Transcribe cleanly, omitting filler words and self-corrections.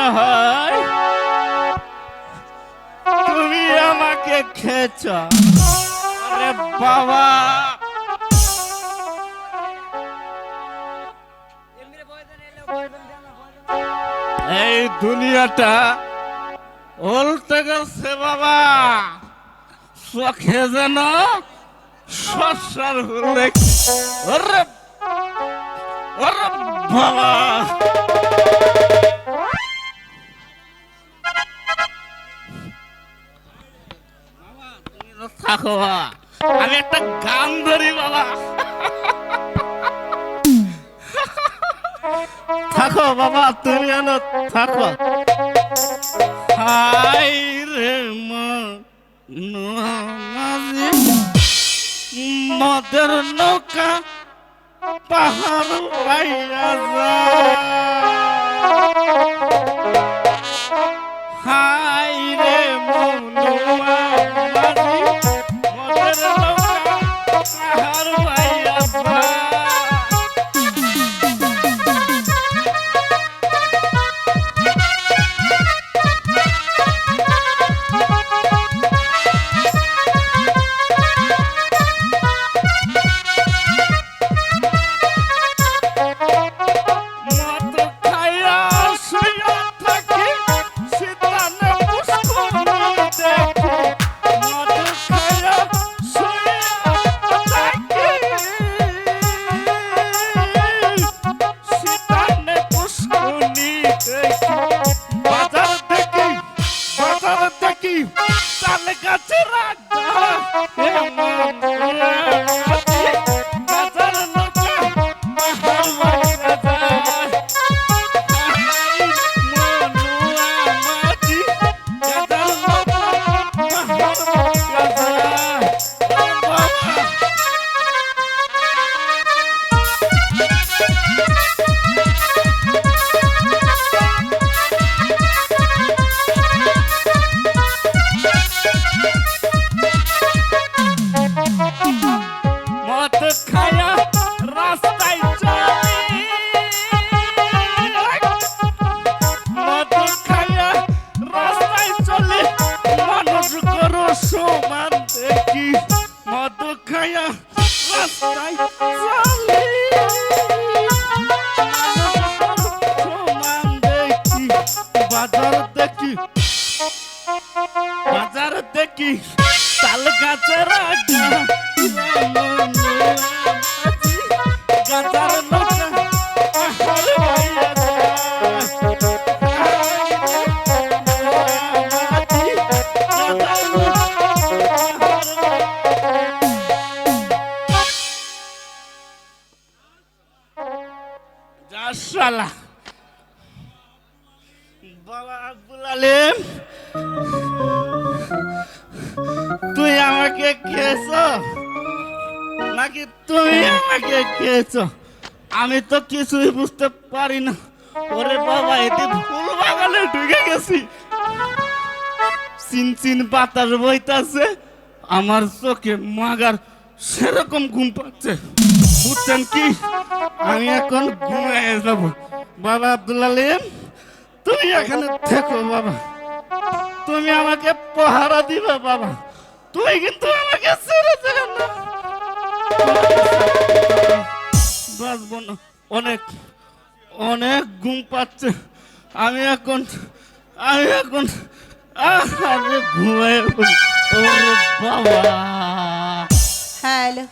মনে হয় তুমি আমাকে খেয়েছ। আরে বাবা, এই দুনিয়াটা উল্টে গেছে বাবা। চোখে যেন শস্যর হলে ওরে ওরে বাবা। থাকো বাবা, আমি একটা গান ধরি বাবা। থাকো বাবা, তুমি এলো থাকো। হাই রে মাঝি মদের নৌকা পাহাড় পাইয়া যায়। হাই রে মনুয়া মাঝি মদের নৌকা পাহাড় পাইয়া যায়। বাজার দেখি তাল গাছের গাজার শালা বাবা আব্দুল আলিম, তুই আমাকে খেয়েছ নাকি তুমি আমাকে খেয়েছ? আমি তো কিছুই বুঝতে পারি না। ওরে বাবা, এতে ফুল বাগানে ঢুকে গেছি। চিন চিন বাতাস বইতাছে, আমার চোখে মাগার সেরকম ঘুম পাচ্ছে। বুঝছেন কি, আমি এখন ঘুমিয়ে যাব। বাবা আব্দুল আলিম, তুমি এখানে থেকো বাবা, তুমি আমাকে পাহারা দিবে বাবা, তুমি কিন্তু আমাকে ছেড়ে দেবে না। বাঁচবো না, অনেক অনেক ঘুম পাচ্ছে। আমি এখন ঘুমাই বাবা। হ্যালো।